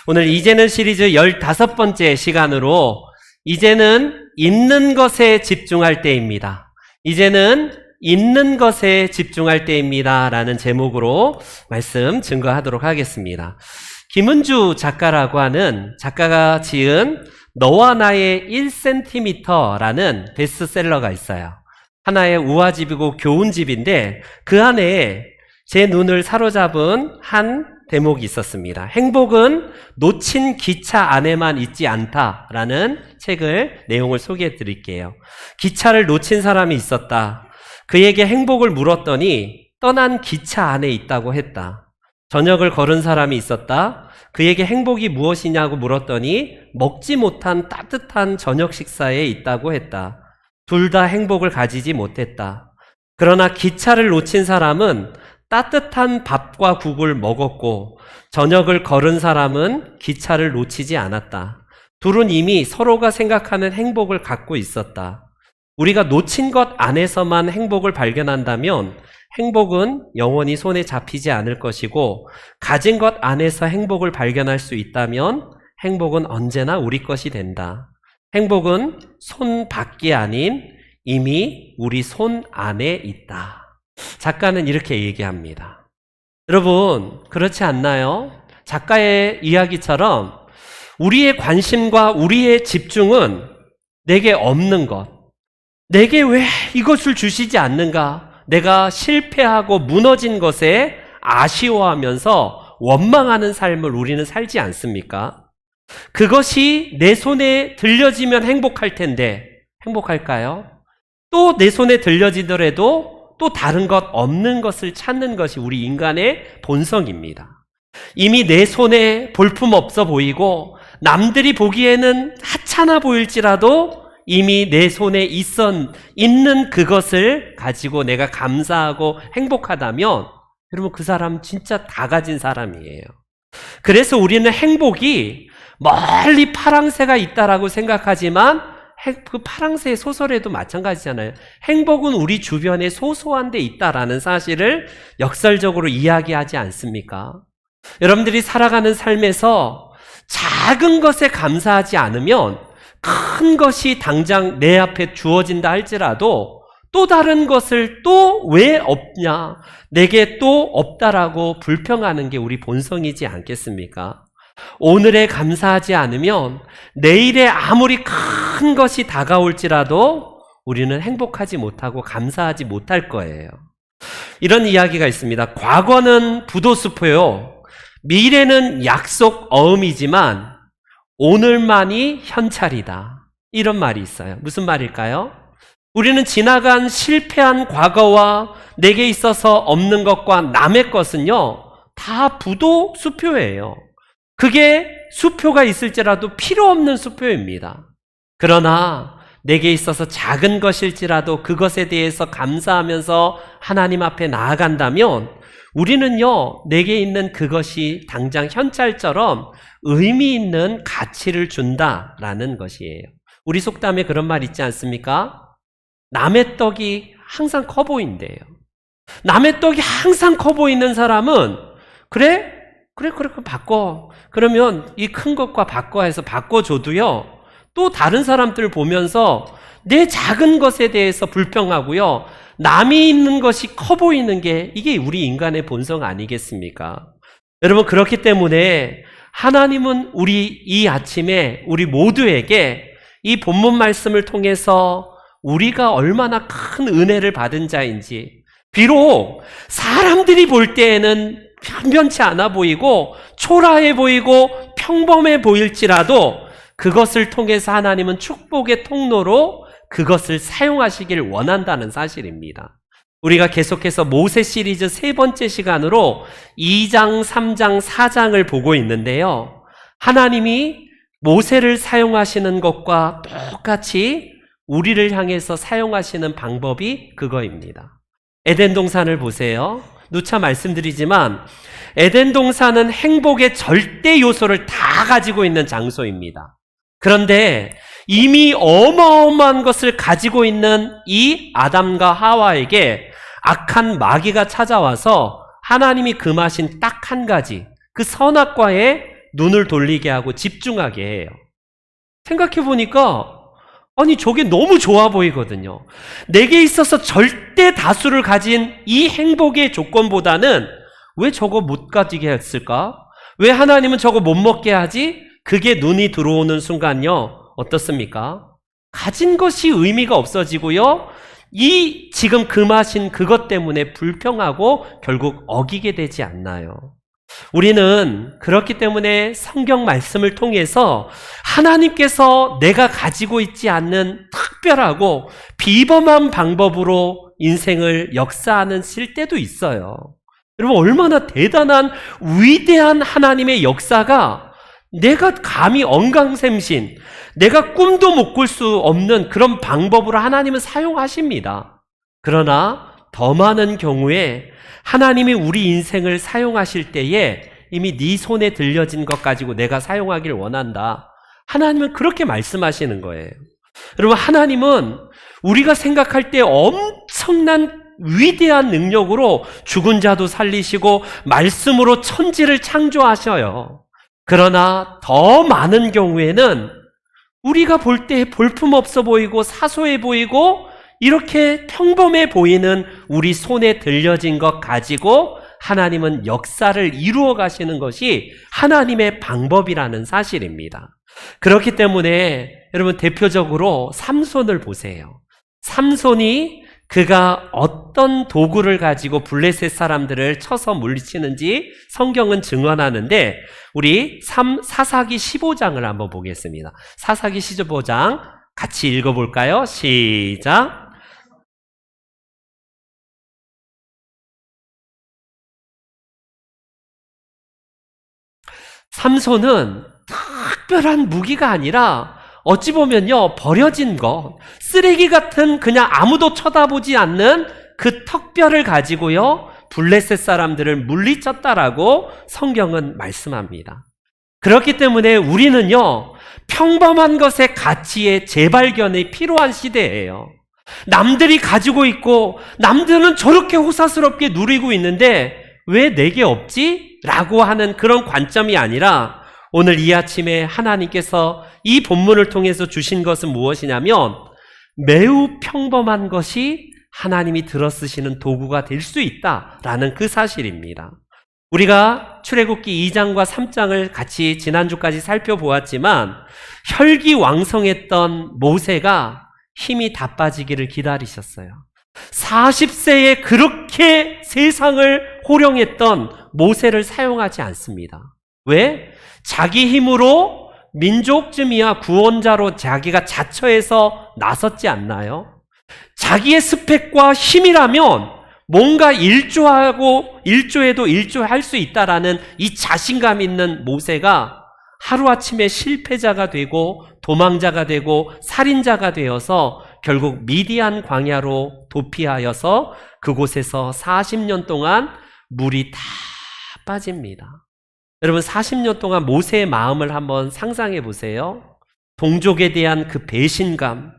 오늘 이제는 시리즈 15번째 시간으로 이제는 있는 것에 집중할 때입니다. 이제는 있는 것에 집중할 때입니다 라는 제목으로 말씀 증거하도록 하겠습니다. 김은주 작가라고 하는 작가가 지은 너와 나의 1cm 라는 베스트셀러가 있어요. 하나의 우화집이고 교훈집인데 그 안에 제 눈을 사로잡은 한 대목이 있었습니다. 행복은 놓친 기차 안에만 있지 않다라는 책을 내용을 소개해 드릴게요. 기차를 놓친 사람이 있었다. 그에게 행복을 물었더니 떠난 기차 안에 있다고 했다. 저녁을 걸은 사람이 있었다. 그에게 행복이 무엇이냐고 물었더니 먹지 못한 따뜻한 저녁 식사에 있다고 했다. 둘 다 행복을 가지지 못했다. 그러나 기차를 놓친 사람은 따뜻한 밥과 국을 먹었고 저녁을 걸은 사람은 기차를 놓치지 않았다. 둘은 이미 서로가 생각하는 행복을 갖고 있었다. 우리가 놓친 것 안에서만 행복을 발견한다면 행복은 영원히 손에 잡히지 않을 것이고 가진 것 안에서 행복을 발견할 수 있다면 행복은 언제나 우리 것이 된다. 행복은 손 밖이 아닌 이미 우리 손 안에 있다. 작가는 이렇게 얘기합니다. 여러분, 그렇지 않나요? 작가의 이야기처럼 우리의 관심과 우리의 집중은 내게 없는 것, 내게 왜 이것을 주시지 않는가? 내가 실패하고 무너진 것에 아쉬워하면서 원망하는 삶을 우리는 살지 않습니까? 그것이 내 손에 들려지면 행복할 텐데 행복할까요? 또 내 손에 들려지더라도 또 다른 것 없는 것을 찾는 것이 우리 인간의 본성입니다. 이미 내 손에 볼품 없어 보이고 남들이 보기에는 하찮아 보일지라도 이미 내 손에 있는 그것을 가지고 내가 감사하고 행복하다면 여러분 그 사람 진짜 다 가진 사람이에요. 그래서 우리는 행복이 멀리 파랑새가 있다라고 생각하지만 그 파랑새 소설에도 마찬가지잖아요. 행복은 우리 주변에 소소한 데 있다라는 사실을 역설적으로 이야기하지 않습니까? 여러분들이 살아가는 삶에서 작은 것에 감사하지 않으면 큰 것이 당장 내 앞에 주어진다 할지라도 또 다른 것을 또 왜 없냐, 내게 또 없다라고 불평하는 게 우리 본성이지 않겠습니까? 오늘에 감사하지 않으면 내일에 아무리 큰 것이 다가올지라도 우리는 행복하지 못하고 감사하지 못할 거예요. 이런 이야기가 있습니다. 과거는 부도수표요. 미래는 약속 어음이지만 오늘만이 현찰이다. 이런 말이 있어요. 무슨 말일까요? 우리는 지나간 실패한 과거와 내게 있어서 없는 것과 남의 것은요, 다 부도수표예요. 그게 수표가 있을지라도 필요 없는 수표입니다. 그러나 내게 있어서 작은 것일지라도 그것에 대해서 감사하면서 하나님 앞에 나아간다면 우리는요, 내게 있는 그것이 당장 현찰처럼 의미 있는 가치를 준다라는 것이에요. 우리 속담에 그런 말 있지 않습니까? 남의 떡이 항상 커 보인대요. 남의 떡이 항상 커 보이는 사람은 그래 바꿔. 그러면 이 큰 것과 바꿔 해서 바꿔줘도요, 또 다른 사람들 보면서 내 작은 것에 대해서 불평하고요, 남이 있는 것이 커 보이는 게 이게 우리 인간의 본성 아니겠습니까? 여러분, 그렇기 때문에 하나님은 우리 이 아침에 우리 모두에게 이 본문 말씀을 통해서 우리가 얼마나 큰 은혜를 받은 자인지, 비록 사람들이 볼 때에는 변변치 않아 보이고 초라해 보이고 평범해 보일지라도 그것을 통해서 하나님은 축복의 통로로 그것을 사용하시길 원한다는 사실입니다. 우리가 계속해서 모세 시리즈 3번째 시간으로 2장, 3장, 4장을 보고 있는데요. 하나님이 모세를 사용하시는 것과 똑같이 우리를 향해서 사용하시는 방법이 그거입니다. 에덴 동산을 보세요. 누차 말씀드리지만 에덴 동산은 행복의 절대 요소를 다 가지고 있는 장소입니다. 그런데 이미 어마어마한 것을 가지고 있는 이 아담과 하와에게 악한 마귀가 찾아와서 하나님이 금하신 딱 한 가지, 그 선악과에 눈을 돌리게 하고 집중하게 해요. 생각해 보니까 아니 저게 너무 좋아 보이거든요. 내게 있어서 절대 다수를 가진 이 행복의 조건보다는 왜 저거 못 가지게 했을까? 왜 하나님은 저거 못 먹게 하지? 그게 눈이 들어오는 순간요. 어떻습니까? 가진 것이 의미가 없어지고요. 이 지금 금하신 그것 때문에 불평하고 결국 어기게 되지 않나요? 우리는 그렇기 때문에 성경 말씀을 통해서 하나님께서 내가 가지고 있지 않는 특별하고 비범한 방법으로 인생을 역사하실 때도 있어요. 여러분 얼마나 대단한 위대한 하나님의 역사가 내가 감히 언강샘신, 내가 꿈도 못 꿀 수 없는 그런 방법으로 하나님은 사용하십니다. 그러나 더 많은 경우에 하나님이 우리 인생을 사용하실 때에 이미 네 손에 들려진 것 가지고 내가 사용하길 원한다. 하나님은 그렇게 말씀하시는 거예요. 여러분 하나님은 우리가 생각할 때 엄청난 위대한 능력으로 죽은 자도 살리시고 말씀으로 천지를 창조하셔요. 그러나 더 많은 경우에는 우리가 볼 때 볼품없어 보이고 사소해 보이고 이렇게 평범해 보이는 우리 손에 들려진 것 가지고 하나님은 역사를 이루어 가시는 것이 하나님의 방법이라는 사실입니다. 그렇기 때문에 여러분 대표적으로 삼손을 보세요. 삼손이 그가 어떤 도구를 가지고 블레셋 사람들을 쳐서 물리치는지 성경은 증언하는데 우리 사사기 15장을 한번 보겠습니다. 사사기 15장 같이 읽어볼까요? 시작. 삼손은 특별한 무기가 아니라 어찌 보면요 버려진 것, 쓰레기 같은 그냥 아무도 쳐다보지 않는 그 턱뼈를 가지고요 블레셋 사람들을 물리쳤다라고 성경은 말씀합니다. 그렇기 때문에 우리는요 평범한 것의 가치의 재발견이 필요한 시대예요. 남들이 가지고 있고 남들은 저렇게 호사스럽게 누리고 있는데 왜 내게 없지? 라고 하는 그런 관점이 아니라 오늘 이 아침에 하나님께서 이 본문을 통해서 주신 것은 무엇이냐면 매우 평범한 것이 하나님이 들어쓰시는 도구가 될 수 있다라는 그 사실입니다. 우리가 출애굽기 2장과 3장을 같이 지난주까지 살펴보았지만 혈기왕성했던 모세가 힘이 다 빠지기를 기다리셨어요. 40세에 그렇게 세상을 호령했던 모세를 사용하지 않습니다. 왜? 자기 힘으로 민족쯤이야 구원자로 자기가 자처해서 나섰지 않나요? 자기의 스펙과 힘이라면 뭔가 일조해도 일조할 수 있다라는 이 자신감 있는 모세가 하루아침에 실패자가 되고 도망자가 되고 살인자가 되어서 결국 미디안 광야로 도피하여서 그곳에서 40년 동안 물이 다 빠집니다. 여러분 40년 동안 모세의 마음을 한번 상상해 보세요. 동족에 대한 그 배신감,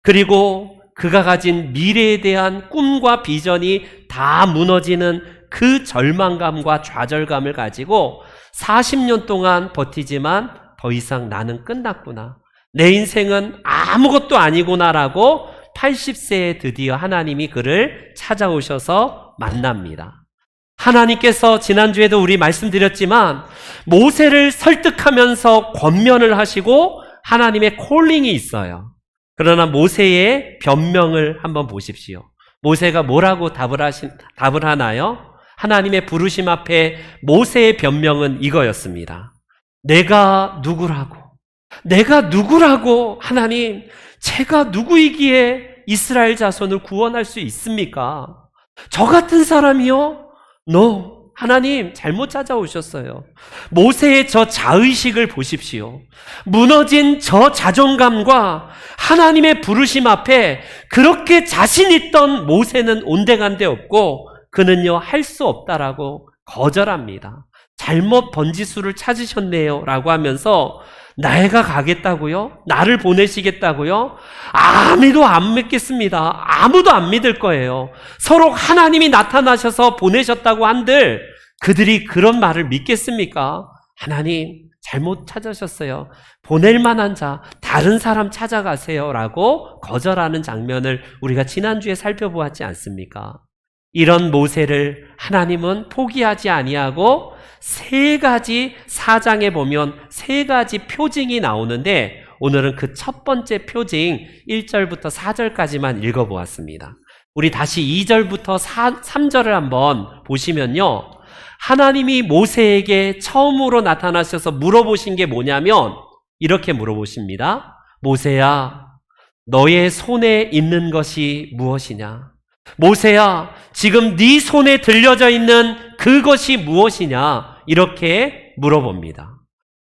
그리고 그가 가진 미래에 대한 꿈과 비전이 다 무너지는 그 절망감과 좌절감을 가지고 40년 동안 버티지만 더 이상 나는 끝났구나. 내 인생은 아무것도 아니구나라고 80세에 드디어 하나님이 그를 찾아오셔서 만납니다. 하나님께서 지난주에도 우리 말씀드렸지만 모세를 설득하면서 권면을 하시고 하나님의 콜링이 있어요. 그러나 모세의 변명을 한번 보십시오. 모세가 뭐라고 답을 하나요? 하나님의 부르심 앞에 모세의 변명은 이거였습니다. 내가 누구라고 하나님, 제가 누구이기에 이스라엘 자손을 구원할 수 있습니까? 저 같은 사람이요? No, 하나님 잘못 찾아오셨어요. 모세의 저 자의식을 보십시오. 무너진 저 자존감과 하나님의 부르심 앞에 그렇게 자신 있던 모세는 온데간데 없고 그는요 할 수 없다라고 거절합니다. 잘못 번지수를 찾으셨네요 라고 하면서 내가 가겠다고요? 나를 보내시겠다고요? 아무도 안 믿겠습니다. 아무도 안 믿을 거예요. 서로 하나님이 나타나셔서 보내셨다고 한들 그들이 그런 말을 믿겠습니까? 하나님 잘못 찾으셨어요. 보낼 만한 자, 다른 사람 찾아가세요 라고 거절하는 장면을 우리가 지난주에 살펴보았지 않습니까? 이런 모세를 하나님은 포기하지 아니하고 세 가지 사장에 보면 세 가지 표징이 나오는데 오늘은 그 첫 번째 표징 1절부터 4절까지만 읽어보았습니다. 우리 다시 2절부터 3절을 한번 보시면요. 하나님이 모세에게 처음으로 나타나셔서 물어보신 게 뭐냐면 이렇게 물어보십니다. 모세야, 너의 손에 있는 것이 무엇이냐? 모세야, 지금 네 손에 들려져 있는 그것이 무엇이냐? 이렇게 물어봅니다.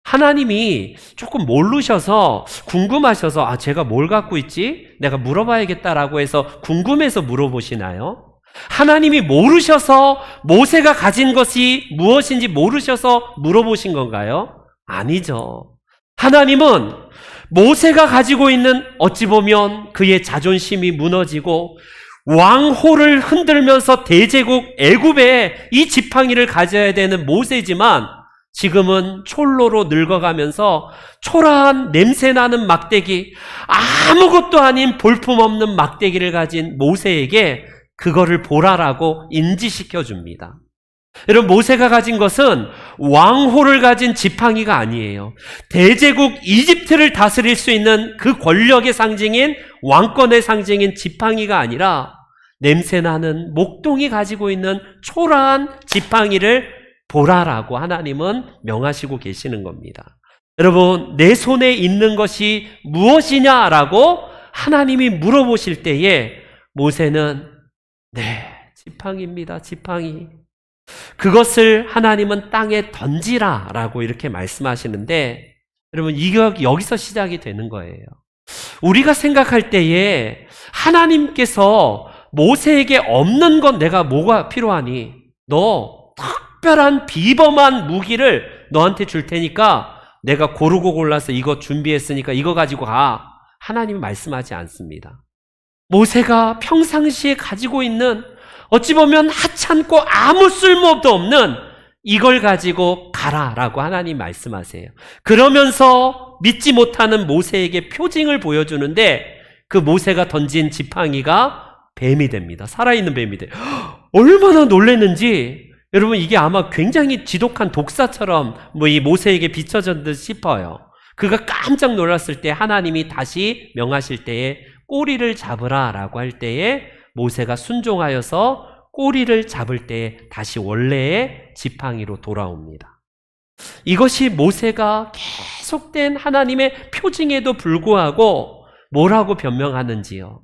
하나님이 조금 모르셔서 궁금하셔서 제가 뭘 갖고 있지? 내가 물어봐야겠다라고 해서 궁금해서 물어보시나요? 하나님이 모르셔서 모세가 가진 것이 무엇인지 모르셔서 물어보신 건가요? 아니죠. 하나님은 모세가 가지고 있는 어찌 보면 그의 자존심이 무너지고 왕호를 흔들면서 대제국 애굽에 이 지팡이를 가져야 되는 모세지만 지금은 촐로로 늙어가면서 초라한 냄새나는 막대기, 아무것도 아닌 볼품없는 막대기를 가진 모세에게 그거를 보라라고 인지시켜 줍니다. 여러분, 모세가 가진 것은 왕호를 가진 지팡이가 아니에요. 대제국 이집트를 다스릴 수 있는 그 권력의 상징인 왕권의 상징인 지팡이가 아니라 냄새나는 목동이 가지고 있는 초라한 지팡이를 보라라고 하나님은 명하시고 계시는 겁니다. 여러분, 내 손에 있는 것이 무엇이냐라고 하나님이 물어보실 때에 모세는 네, 지팡이입니다. 지팡이. 그것을 하나님은 땅에 던지라라고 이렇게 말씀하시는데 여러분, 이게 여기서 시작이 되는 거예요. 우리가 생각할 때에 하나님께서 모세에게 없는 건 내가 뭐가 필요하니? 너 특별한 비범한 무기를 너한테 줄 테니까 내가 고르고 골라서 이거 준비했으니까 이거 가지고 가. 하나님이 말씀하지 않습니다. 모세가 평상시에 가지고 있는 어찌 보면 하찮고 아무 쓸모도 없는 이걸 가지고 가라라고 하나님 말씀하세요. 그러면서 믿지 못하는 모세에게 표징을 보여주는데 그 모세가 던진 지팡이가 뱀이 됩니다. 살아있는 뱀이 돼요. 얼마나 놀랐는지 여러분, 이게 아마 굉장히 지독한 독사처럼 이 모세에게 비춰진 듯 싶어요. 그가 깜짝 놀랐을 때 하나님이 다시 명하실 때에 꼬리를 잡으라라고 할 때에 모세가 순종하여서 꼬리를 잡을 때에 다시 원래의 지팡이로 돌아옵니다. 이것이 모세가 계속된 하나님의 표징에도 불구하고 뭐라고 변명하는지요.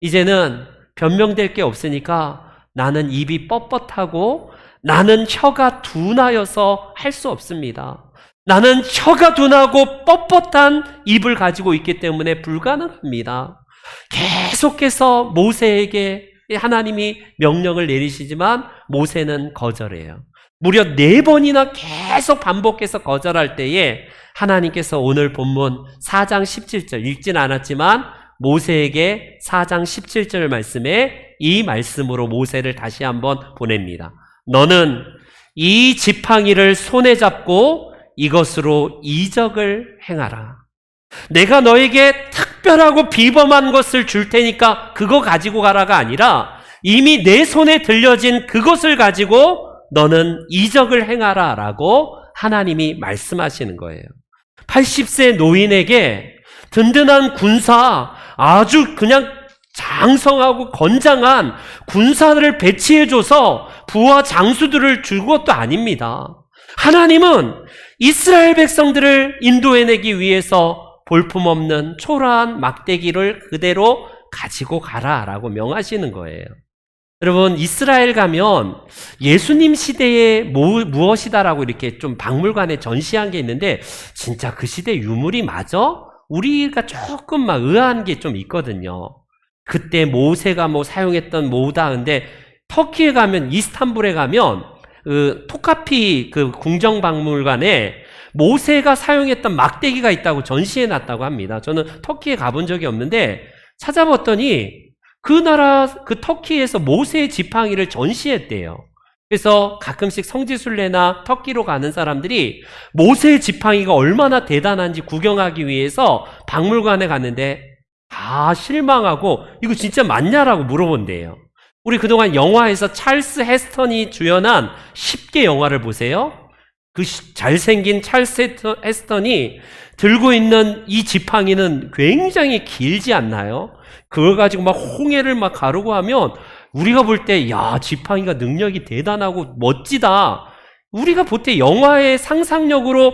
이제는 변명될 게 없으니까 나는 입이 뻣뻣하고 나는 혀가 둔하여서 할 수 없습니다. 나는 혀가 둔하고 뻣뻣한 입을 가지고 있기 때문에 불가능합니다. 계속해서 모세에게 하나님이 명령을 내리시지만 모세는 거절해요. 무려 4번이나 계속 반복해서 거절할 때에 하나님께서 오늘 본문 4장 17절 읽진 않았지만 모세에게 4장 17절 말씀에 이 말씀으로 모세를 다시 한번 보냅니다. 너는 이 지팡이를 손에 잡고 이것으로 이적을 행하라. 내가 너에게 특별하고 비범한 것을 줄 테니까 그거 가지고 가라가 아니라 이미 내 손에 들려진 그것을 가지고 너는 이적을 행하라 라고 하나님이 말씀하시는 거예요. 80세 노인에게 든든한 군사, 아주 그냥 장성하고 건장한 군사들을 배치해줘서 부하 장수들을 줄 것도 아닙니다. 하나님은 이스라엘 백성들을 인도해내기 위해서 볼품없는 초라한 막대기를 그대로 가지고 가라라고 명하시는 거예요. 여러분, 이스라엘 가면 예수님 시대에 무엇이다라고 이렇게 좀 박물관에 전시한 게 있는데 진짜 그 시대 유물이 맞아? 우리가 조금 막 의아한 게 좀 있거든요. 그때 모세가 사용했던 뭐다. 근데 터키에 가면, 이스탄불에 가면 토카피 궁정박물관에 모세가 사용했던 막대기가 있다고 전시해 놨다고 합니다. 저는 터키에 가본 적이 없는데 찾아봤더니 그 나라, 그 터키에서 모세의 지팡이를 전시했대요. 그래서 가끔씩 성지순례나 터키로 가는 사람들이 모세의 지팡이가 얼마나 대단한지 구경하기 위해서 박물관에 갔는데 다 실망하고 이거 진짜 맞냐라고 물어본대요. 우리 그동안 영화에서 찰스 헤스턴이 주연한 10개 영화를 보세요. 그 잘생긴 찰스 헤스턴이 들고 있는 이 지팡이는 굉장히 길지 않나요? 그걸 가지고 막 홍해를 막 가르고 하면 우리가 볼 때, 야, 지팡이가 능력이 대단하고 멋지다. 우리가 볼 때 영화의 상상력으로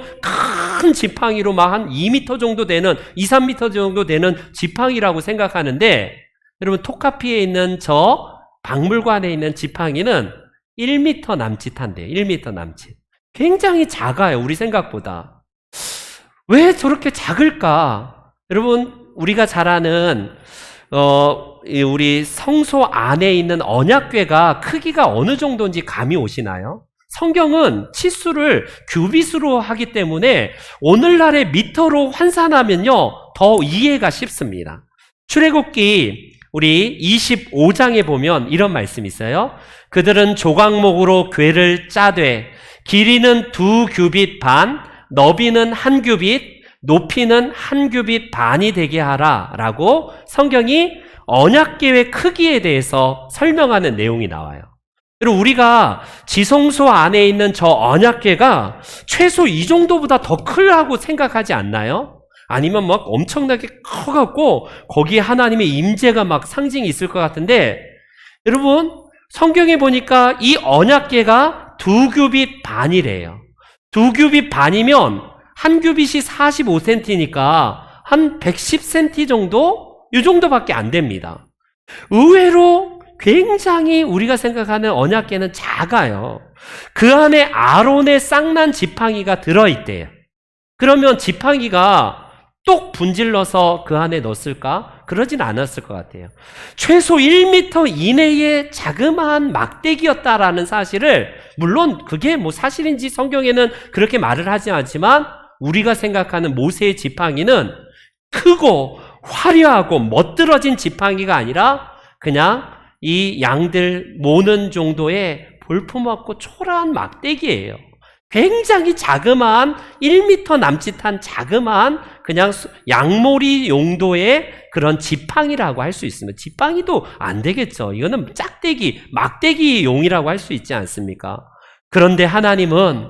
큰 지팡이로 막 한 2m 정도 되는, 2, 3m 정도 되는 지팡이라고 생각하는데, 여러분, 토카피에 있는 저 박물관에 있는 지팡이는 1m 남짓한대요. 1m 남짓. 굉장히 작아요. 우리 생각보다. 왜 저렇게 작을까? 여러분, 우리가 잘 아는 우리 성소 안에 있는 언약궤가 크기가 어느 정도인지 감이 오시나요? 성경은 치수를 규빗으로 하기 때문에 오늘날의 미터로 환산하면요 더 이해가 쉽습니다. 출애굽기 우리 25장에 보면 이런 말씀이 있어요. 그들은 조각목으로 궤를 짜되 길이는 2규빗 반, 너비는 1규빗, 높이는 1규빗 반이 되게 하라 라고 성경이 언약궤의 크기에 대해서 설명하는 내용이 나와요. 그리고 우리가 지성소 안에 있는 저 언약궤가 최소 이 정도보다 더 크다고 생각하지 않나요? 아니면 막 엄청나게 커갖고 거기에 하나님의 임재가 막 상징이 있을 것 같은데, 여러분 성경에 보니까 이 언약궤가 2규빗 반이래요. 2규빗 반이면 1규빗이 45cm니까 한 110cm 정도? 이 정도밖에 안 됩니다. 의외로 굉장히 우리가 생각하는 언약궤는 작아요. 그 안에 아론의 쌍난 지팡이가 들어있대요. 그러면 지팡이가 똑 분질러서 그 안에 넣었을까? 그러진 않았을 것 같아요. 최소 1m 이내의 자그마한 막대기였다라는 사실을, 물론 그게 뭐 사실인지 성경에는 그렇게 말을 하지 않지만 우리가 생각하는 모세의 지팡이는 크고 화려하고 멋들어진 지팡이가 아니라 그냥 이 양들 모는 정도의 볼품없고 초라한 막대기예요. 굉장히 자그마한 1m 남짓한 자그마한 그냥 양모리 용도의 그런 지팡이라고 할 수 있습니다. 지팡이도 안 되겠죠. 이거는 짝대기, 막대기 용이라고 할 수 있지 않습니까? 그런데 하나님은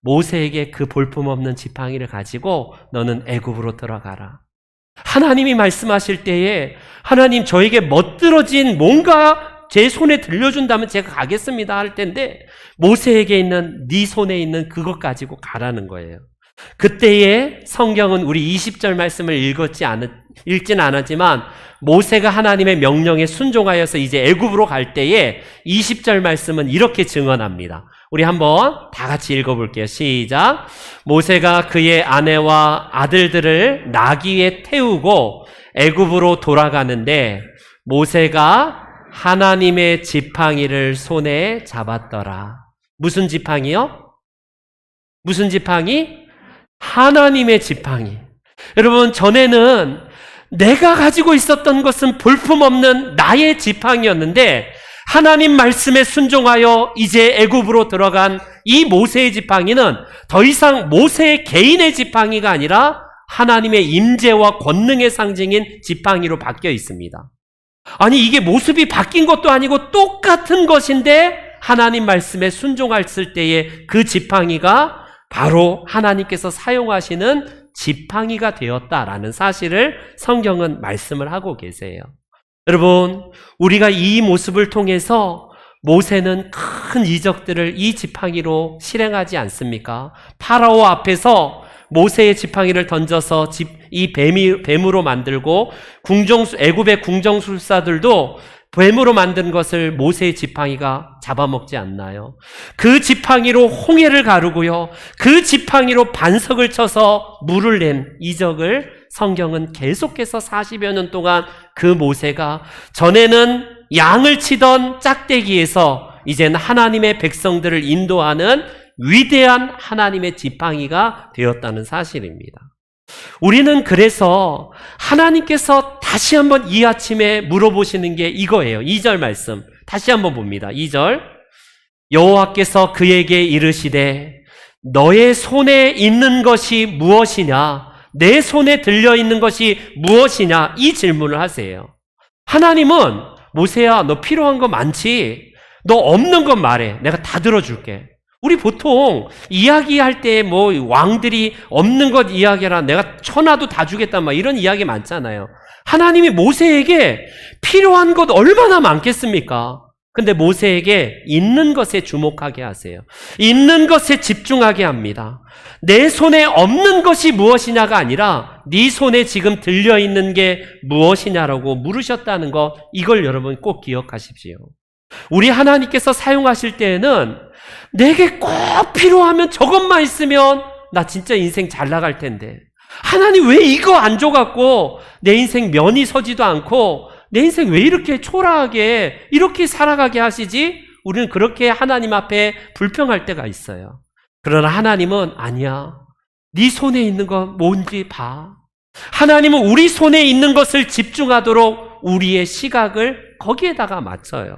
모세에게 그 볼품없는 지팡이를 가지고 너는 애굽으로 들어가라. 하나님이 말씀하실 때에 하나님 저에게 멋들어진 뭔가 제 손에 들려준다면 제가 가겠습니다 할 텐데 모세에게 있는 네 손에 있는 그것 가지고 가라는 거예요. 그때에 성경은 우리 20절 말씀을 읽진 않았지만 모세가 하나님의 명령에 순종하여서 이제 애굽으로 갈 때에 20절 말씀은 이렇게 증언합니다. 우리 한번 다 같이 읽어볼게요. 시작. 모세가 그의 아내와 아들들을 나귀에 태우고 애굽으로 돌아가는데 모세가 하나님의 지팡이를 손에 잡았더라. 무슨 지팡이요? 무슨 지팡이? 하나님의 지팡이. 여러분, 전에는 내가 가지고 있었던 것은 볼품없는 나의 지팡이였는데 하나님 말씀에 순종하여 이제 애굽으로 들어간 이 모세의 지팡이는 더 이상 모세 개인의 지팡이가 아니라 하나님의 임재와 권능의 상징인 지팡이로 바뀌어 있습니다. 아니, 이게 모습이 바뀐 것도 아니고 똑같은 것인데 하나님 말씀에 순종했을 때에 그 지팡이가 바로 하나님께서 사용하시는 지팡이가 되었다라는 사실을 성경은 말씀을 하고 계세요. 여러분, 우리가 이 모습을 통해서 모세는 큰 이적들을 이 지팡이로 실행하지 않습니까? 파라오 앞에서 모세의 지팡이를 던져서 이 뱀으로 만들고 애굽의 궁정술사들도 뱀으로 만든 것을 모세의 지팡이가 잡아먹지 않나요? 그 지팡이로 홍해를 가르고요. 그 지팡이로 반석을 쳐서 물을 낸 이적을 성경은 계속해서 40여 년 동안 그 모세가 전에는 양을 치던 짝대기에서 이제는 하나님의 백성들을 인도하는 위대한 하나님의 지팡이가 되었다는 사실입니다. 우리는 그래서 하나님께서 다시 한번 이 아침에 물어보시는 게 이거예요. 2절 말씀 다시 한번 봅니다. 2절 여호와께서 그에게 이르시되 너의 손에 있는 것이 무엇이냐? 내 손에 들려있는 것이 무엇이냐? 이 질문을 하세요. 하나님은 모세야, 너 필요한 거 많지? 너 없는 것 말해. 내가 다 들어줄게. 우리 보통 이야기할 때 뭐 왕들이 없는 것 이야기라 내가 천하도 다 주겠다 막 이런 이야기 많잖아요. 하나님이 모세에게 필요한 것 얼마나 많겠습니까? 근데 모세에게 있는 것에 주목하게 하세요. 있는 것에 집중하게 합니다. 내 손에 없는 것이 무엇이냐가 아니라 네 손에 지금 들려있는 게 무엇이냐라고 물으셨다는 거, 이걸 여러분 꼭 기억하십시오. 우리 하나님께서 사용하실 때에는 내게 꼭 필요하면 저것만 있으면 나 진짜 인생 잘 나갈 텐데, 하나님 왜 이거 안 줘갖고 내 인생 면이 서지도 않고 내 인생 왜 이렇게 초라하게 이렇게 살아가게 하시지? 우리는 그렇게 하나님 앞에 불평할 때가 있어요. 그러나 하나님은 아니야. 네 손에 있는 거 뭔지 봐. 하나님은 우리 손에 있는 것을 집중하도록 우리의 시각을 거기에다가 맞춰요.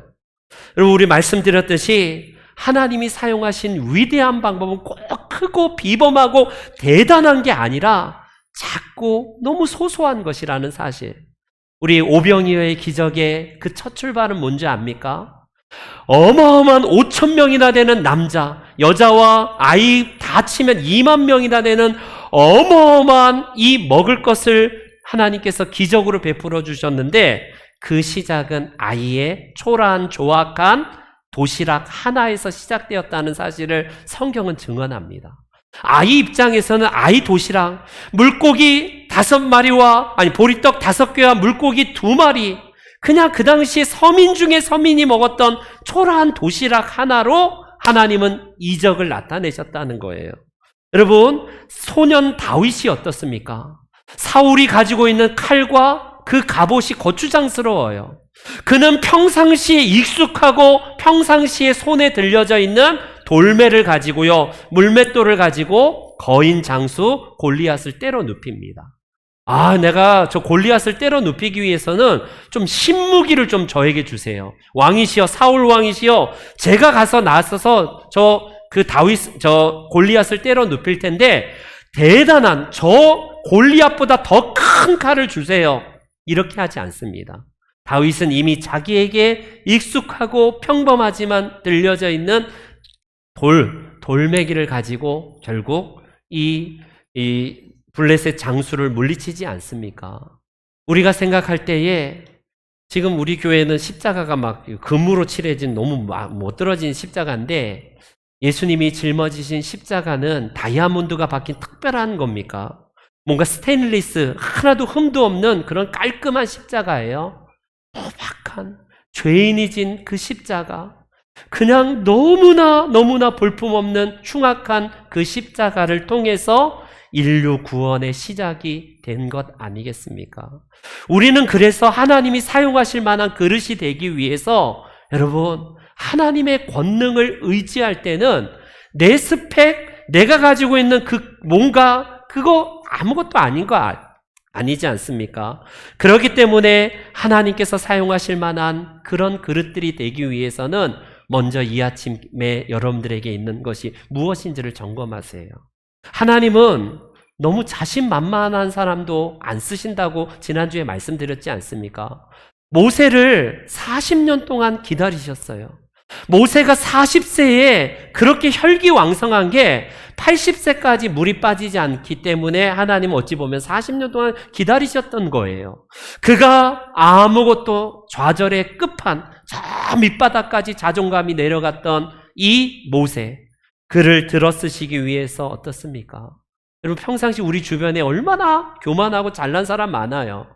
여러분, 우리 말씀드렸듯이 하나님이 사용하신 위대한 방법은 꼭 크고 비범하고 대단한 게 아니라 작고 너무 소소한 것이라는 사실. 우리 오병이어의 기적의 그 첫 출발은 뭔지 압니까? 어마어마한 5,000명이나 되는 남자, 여자와 아이 다 치면 2만 명이나 되는 어마어마한 이 먹을 것을 하나님께서 기적으로 베풀어 주셨는데, 그 시작은 아이의 초라한 조악한 도시락 하나에서 시작되었다는 사실을 성경은 증언합니다. 아이 입장에서는 아이 도시락, 물고기 5마리와 보리떡 5개와 물고기 2마리, 그냥 그 당시 서민 중에 서민이 먹었던 초라한 도시락 하나로 하나님은 이적을 나타내셨다는 거예요. 여러분, 소년 다윗이 어떻습니까? 사울이 가지고 있는 칼과 그 갑옷이 거추장스러워요. 그는 평상시에 익숙하고 평상시에 손에 들려져 있는 돌매를 가지고요, 물맷돌을 가지고 거인 장수 골리앗을 때려 눕힙니다. 내가 저 골리앗을 때려 눕히기 위해서는 좀 신무기를 좀 저에게 주세요. 왕이시여, 사울 왕이시여, 제가 가서 나서서 저 골리앗을 때려 눕힐 텐데 대단한 저 골리앗보다 더 큰 칼을 주세요. 이렇게 하지 않습니다. 다윗은 이미 자기에게 익숙하고 평범하지만 들려져 있는 돌매기를 가지고 결국 이 블레셋 장수를 물리치지 않습니까? 우리가 생각할 때에 지금 우리 교회는 십자가가 막 금으로 칠해진 너무 못들어진 십자가인데, 예수님이 짊어지신 십자가는 다이아몬드가 박힌 특별한 겁니까? 뭔가 스테인리스 하나도 흠도 없는 그런 깔끔한 십자가예요. 도박한 죄인이 진 그 십자가, 그냥 너무나 볼품없는 흉악한 그 십자가를 통해서 인류 구원의 시작이 된 것 아니겠습니까? 우리는 그래서 하나님이 사용하실 만한 그릇이 되기 위해서, 여러분, 하나님의 권능을 의지할 때는 내 스펙, 내가 가지고 있는 그 뭔가 그거 아무것도 아닌 거 아니지 않습니까? 그렇기 때문에 하나님께서 사용하실 만한 그런 그릇들이 되기 위해서는 먼저 이 아침에 여러분들에게 있는 것이 무엇인지를 점검하세요. 하나님은 너무 자신만만한 사람도 안 쓰신다고 지난주에 말씀드렸지 않습니까? 모세를 40년 동안 기다리셨어요. 모세가 40세에 그렇게 혈기왕성한 게 80세까지 물이 빠지지 않기 때문에 하나님은 어찌 보면 40년 동안 기다리셨던 거예요. 그가 아무것도 좌절의 끝판, 저 밑바닥까지 자존감이 내려갔던 이 모세, 그를 들어쓰시기 위해서 어떻습니까? 여러분, 평상시 우리 주변에 얼마나 교만하고 잘난 사람 많아요.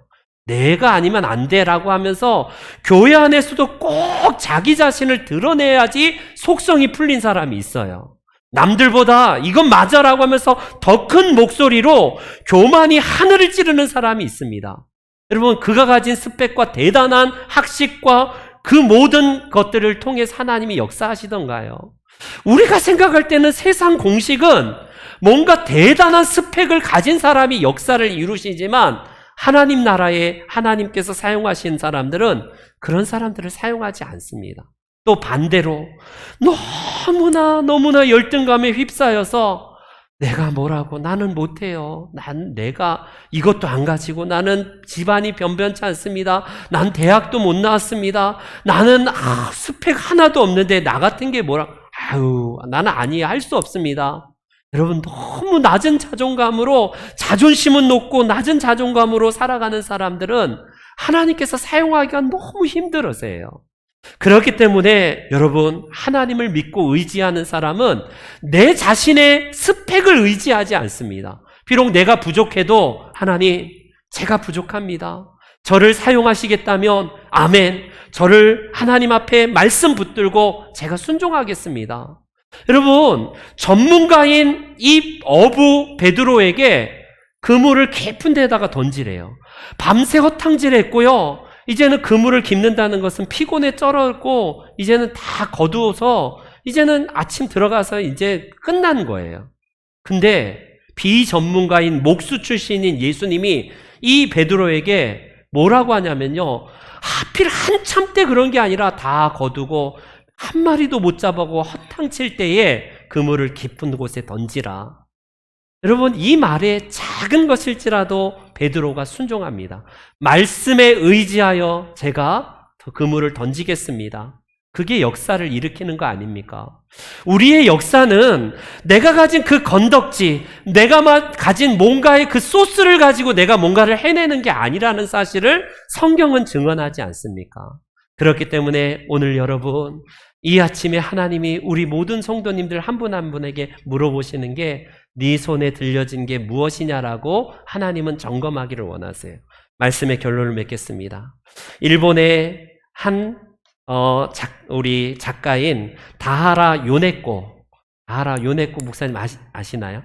내가 아니면 안 돼라고 하면서 교회 안에서도 꼭 자기 자신을 드러내야지 속성이 풀린 사람이 있어요. 남들보다 이건 맞아라고 하면서 더 큰 목소리로 교만이 하늘을 찌르는 사람이 있습니다. 여러분, 그가 가진 스펙과 대단한 학식과 그 모든 것들을 통해서 하나님이 역사하시던가요? 우리가 생각할 때는 세상 공식은 뭔가 대단한 스펙을 가진 사람이 역사를 이루시지만, 하나님 나라에 하나님께서 사용하신 사람들은 그런 사람들을 사용하지 않습니다. 또 반대로 너무나 열등감에 휩싸여서 내가 뭐라고, 나는 못해요. 내가 이것도 안 가지고, 나는 집안이 변변치 않습니다. 난 대학도 못 나왔습니다. 나는 스펙 하나도 없는데 나 같은 게 뭐라, 나는 아니에요. 할 수 없습니다. 여러분, 너무 낮은 자존감으로, 자존심은 높고 낮은 자존감으로 살아가는 사람들은 하나님께서 사용하기가 너무 힘들어서예요. 그렇기 때문에 여러분, 하나님을 믿고 의지하는 사람은 내 자신의 스펙을 의지하지 않습니다. 비록 내가 부족해도 하나님, 제가 부족합니다. 저를 사용하시겠다면 아멘. 저를 하나님 앞에 말씀 붙들고 제가 순종하겠습니다. 여러분, 전문가인 이 어부 베드로에게 그물을 깊은 데다가 던지래요. 밤새 허탕질했고요. 이제는 그물을 깁는다는 것은 피곤에 쩔었고 이제는 다 거두어서 이제는 아침 들어가서 이제 끝난 거예요. 근데 비전문가인 목수 출신인 예수님이 이 베드로에게 뭐라고 하냐면요, 하필 한참 때 그런 게 아니라 다 거두고 한 마리도 못 잡아고 허탕칠 때에 그물을 깊은 곳에 던지라. 여러분, 이 말에 작은 것일지라도 베드로가 순종합니다. 말씀에 의지하여 제가 그물을 던지겠습니다. 그게 역사를 일으키는 거 아닙니까? 우리의 역사는 내가 가진 그 건덕지, 내가 가진 뭔가의 그 소스를 가지고 내가 뭔가를 해내는 게 아니라는 사실을 성경은 증언하지 않습니까? 그렇기 때문에 오늘 여러분, 이 아침에 하나님이 우리 모든 성도님들 한 분 한 분에게 물어보시는 게 네 손에 들려진 게 무엇이냐라고 하나님은 점검하기를 원하세요. 말씀의 결론을 맺겠습니다. 일본의 한 우리 작가인 다하라 요네코 목사님 아시나요?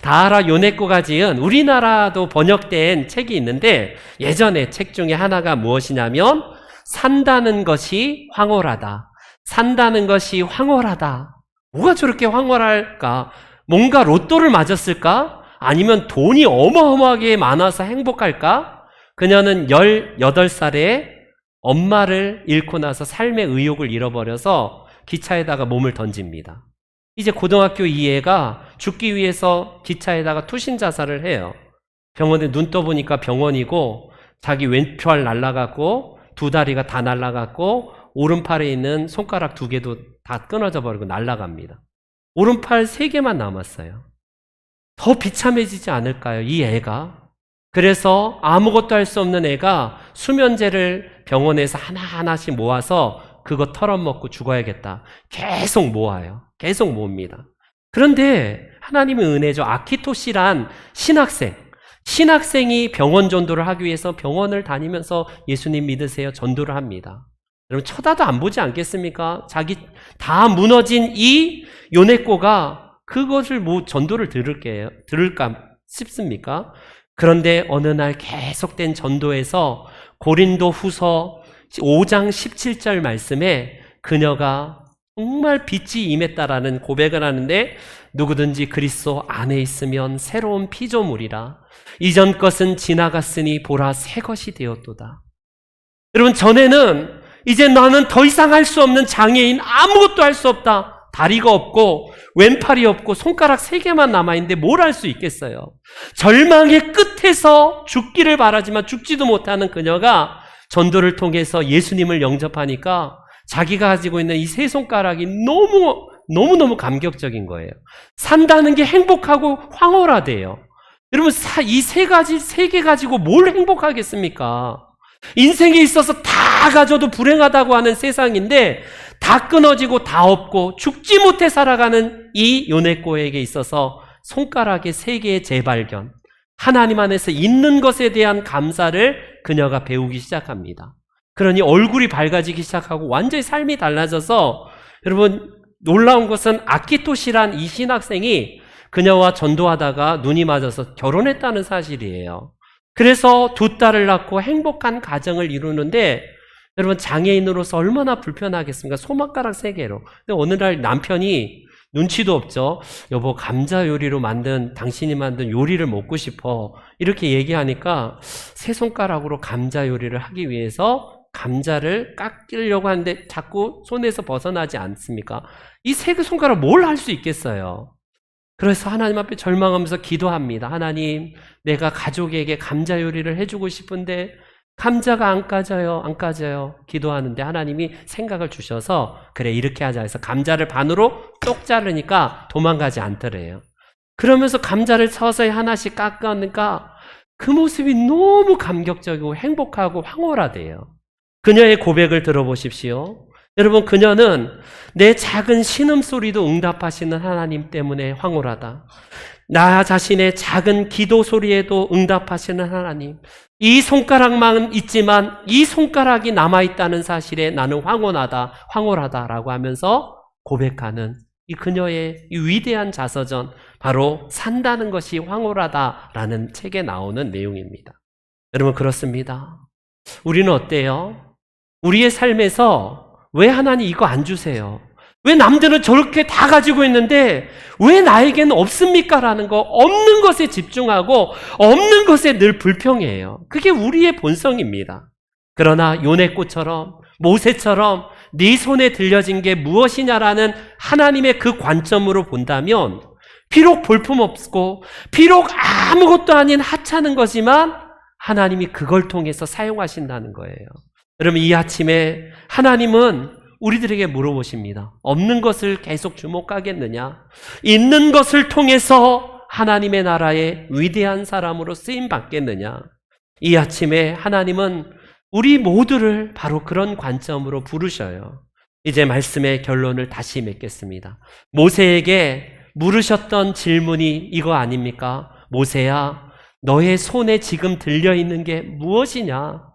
다하라 요네코가 지은 우리나라도 번역된 책이 있는데, 예전에 책 중에 하나가 무엇이냐면 산다는 것이 황홀하다. 산다는 것이 황홀하다. 뭐가 저렇게 황홀할까? 뭔가 로또를 맞았을까? 아니면 돈이 어마어마하게 많아서 행복할까? 그녀는 18살에 엄마를 잃고 나서 삶의 의욕을 잃어버려서 기차에다가 몸을 던집니다. 이제 고등학교 2애가 죽기 위해서 기차에다가 투신 자살을 해요. 병원에 눈 떠보니까 병원이고, 자기 왼팔 날라갔고, 두 다리가 다 날라갔고, 오른팔에 있는 손가락 2개도 다 끊어져 버리고 날아갑니다. 오른팔 3개만 남았어요. 더 비참해지지 않을까요, 이 애가? 그래서 아무것도 할 수 없는 애가 수면제를 병원에서 하나하나씩 모아서 그거 털어먹고 죽어야겠다. 계속 모아요. 계속 모읍니다. 그런데 하나님의 은혜죠. 아키토시란 신학생이 병원 전도를 하기 위해서 병원을 다니면서 예수님 믿으세요 전도를 합니다. 여러분, 쳐다도 안 보지 않겠습니까? 자기 다 무너진 이 요네코가 그것을 전도를 들을까 싶습니까? 그런데 어느 날 계속된 전도에서 고린도 후서 5장 17절 말씀에 그녀가 정말 빛이 임했다라는 고백을 하는데, 누구든지 그리스도 안에 있으면 새로운 피조물이라. 이전 것은 지나갔으니 보라 새 것이 되었도다. 여러분, 전에는 이제 나는 더 이상 할 수 없는 장애인, 아무것도 할 수 없다. 다리가 없고 왼팔이 없고 손가락 3개만 남아있는데 뭘 할 수 있겠어요? 절망의 끝에서 죽기를 바라지만 죽지도 못하는 그녀가 전도를 통해서 예수님을 영접하니까 자기가 가지고 있는 이 3손가락이 너무너무 감격적인 거예요. 산다는 게 행복하고 황홀하대요. 여러분, 이 3개 가지고 뭘 행복하겠습니까? 인생에 있어서 다 가져도 불행하다고 하는 세상인데, 다 끊어지고 다 없고 죽지 못해 살아가는 이 요네코에게 있어서 손가락의 3개의 재발견, 하나님 안에서 있는 것에 대한 감사를 그녀가 배우기 시작합니다. 그러니 얼굴이 밝아지기 시작하고 완전히 삶이 달라져서, 여러분, 놀라운 것은 아키토시란 이 신학생이 그녀와 전도하다가 눈이 맞아서 결혼했다는 사실이에요. 그래서 2딸을 낳고 행복한 가정을 이루는데, 여러분, 장애인으로서 얼마나 불편하겠습니까? 손가락 3개로. 근데 어느 날 남편이 눈치도 없죠. 여보, 감자 요리로 당신이 만든 요리를 먹고 싶어. 이렇게 얘기하니까 3손가락으로 감자 요리를 하기 위해서 감자를 깎으려고 하는데 자꾸 손에서 벗어나지 않습니까? 이 세 손가락 뭘 할 수 있겠어요? 그래서 하나님 앞에 절망하면서 기도합니다. 하나님, 내가 가족에게 감자 요리를 해주고 싶은데 감자가 안 까져요. 기도하는데 하나님이 생각을 주셔서 그래, 이렇게 하자 해서 감자를 반으로 똑 자르니까 도망가지 않더래요. 그러면서 감자를 서서히 하나씩 깎으니까 그 모습이 너무 감격적이고 행복하고 황홀하대요. 그녀의 고백을 들어보십시오. 여러분, 그녀는 내 작은 신음소리도 응답하시는 하나님 때문에 황홀하다. 나 자신의 작은 기도 소리에도 응답하시는 하나님. 이 손가락만 있지만 이 손가락이 남아있다는 사실에 나는 황홀하다라고 하면서 고백하는 이 그녀의 이 위대한 자서전, 바로 산다는 것이 황홀하다라는 책에 나오는 내용입니다. 여러분, 그렇습니다. 우리는 어때요? 우리의 삶에서 왜 하나님 이거 안 주세요? 왜 남들은 저렇게 다 가지고 있는데 왜 나에게는 없습니까? 라는 거, 없는 것에 집중하고 없는 것에 늘 불평해요. 그게 우리의 본성입니다. 그러나 요네꽃처럼, 모세처럼 네 손에 들려진 게 무엇이냐라는 하나님의 그 관점으로 본다면 비록 볼품없고 비록 아무것도 아닌 하찮은 거지만 하나님이 그걸 통해서 사용하신다는 거예요. 여러분, 이 아침에 하나님은 우리들에게 물어보십니다. 없는 것을 계속 주목하겠느냐? 있는 것을 통해서 하나님의 나라의 위대한 사람으로 쓰임 받겠느냐? 이 아침에 하나님은 우리 모두를 바로 그런 관점으로 부르셔요. 이제 말씀의 결론을 다시 맺겠습니다. 모세에게 물으셨던 질문이 이거 아닙니까? 모세야, 너의 손에 지금 들려있는 게 무엇이냐?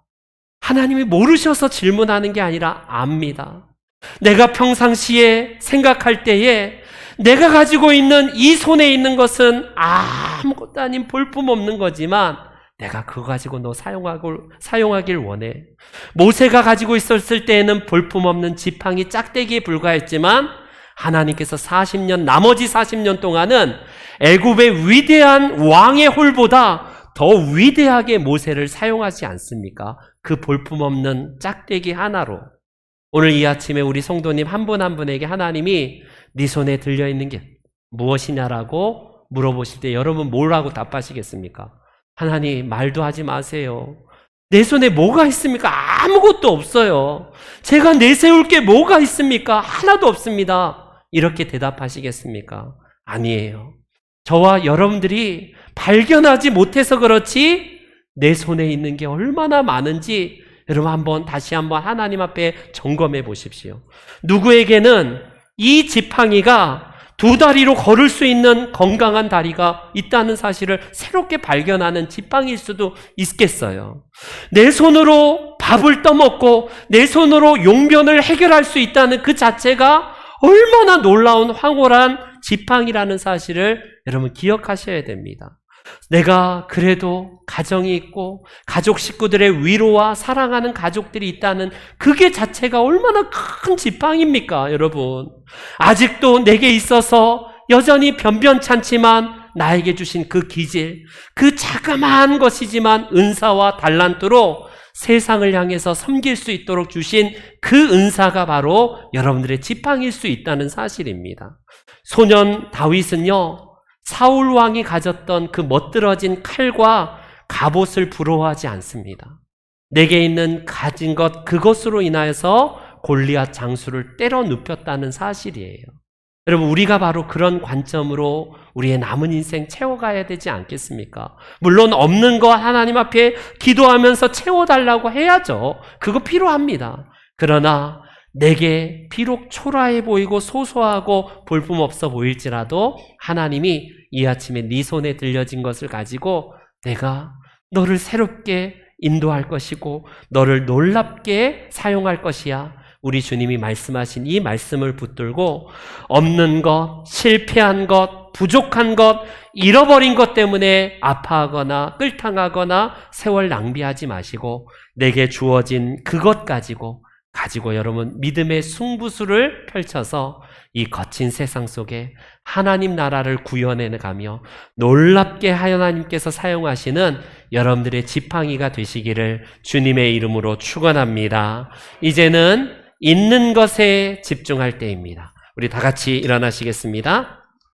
하나님이 모르셔서 질문하는 게 아니라 압니다. 내가 평상시에 생각할 때에 내가 가지고 있는 이 손에 있는 것은 아무것도 아닌 볼품없는 거지만 내가 그거 가지고 너 사용하길 원해. 모세가 가지고 있었을 때에는 볼품없는 지팡이 짝대기에 불과했지만 하나님께서 나머지 40년 동안은 애굽의 위대한 왕의 홀보다 더 위대하게 모세를 사용하지 않습니까? 그 볼품없는 짝대기 하나로. 오늘 이 아침에 우리 성도님 한 분 한 분에게 하나님이 네 손에 들려있는 게 무엇이냐라고 물어보실 때 여러분 뭐라고 답하시겠습니까? 하나님, 말도 하지 마세요. 내 손에 뭐가 있습니까? 아무것도 없어요. 제가 내세울 게 뭐가 있습니까? 하나도 없습니다. 이렇게 대답하시겠습니까? 아니에요. 저와 여러분들이 발견하지 못해서 그렇지 내 손에 있는 게 얼마나 많은지 여러분 다시 한번 하나님 앞에 점검해 보십시오. 누구에게는 이 지팡이가 2다리로 걸을 수 있는 건강한 다리가 있다는 사실을 새롭게 발견하는 지팡이일 수도 있겠어요. 내 손으로 밥을 떠먹고 내 손으로 용변을 해결할 수 있다는 그 자체가 얼마나 놀라운 황홀한 지팡이라는 사실을 여러분 기억하셔야 됩니다. 내가 그래도 가정이 있고 가족 식구들의 위로와 사랑하는 가족들이 있다는 그게 자체가 얼마나 큰 지팡이입니까, 여러분? 아직도 내게 있어서 여전히 변변찮지만 나에게 주신 그 기질, 그 자그마한 것이지만 은사와 달란트로 세상을 향해서 섬길 수 있도록 주신 그 은사가 바로 여러분들의 지팡이일 수 있다는 사실입니다. 소년 다윗은요, 사울 왕이 가졌던 그 멋들어진 칼과 갑옷을 부러워하지 않습니다. 내게 있는 가진 것, 그것으로 인하여서 골리앗 장수를 때려 눕혔다는 사실이에요. 여러분, 우리가 바로 그런 관점으로 우리의 남은 인생 채워가야 되지 않겠습니까? 물론 없는 거 하나님 앞에 기도하면서 채워달라고 해야죠. 그거 필요합니다. 그러나 내게 비록 초라해 보이고 소소하고 볼품없어 보일지라도 하나님이 이 아침에 네 손에 들려진 것을 가지고 내가 너를 새롭게 인도할 것이고 너를 놀랍게 사용할 것이야. 우리 주님이 말씀하신 이 말씀을 붙들고 없는 것, 실패한 것, 부족한 것, 잃어버린 것 때문에 아파하거나 끌탕하거나 세월 낭비하지 마시고 내게 주어진 그것 가지고 여러분 믿음의 승부수를 펼쳐서 이 거친 세상 속에 하나님 나라를 구현해가며 놀랍게 하나님께서 사용하시는 여러분들의 지팡이가 되시기를 주님의 이름으로 축원합니다. 이제는 있는 것에 집중할 때입니다. 우리 다 같이 일어나시겠습니다.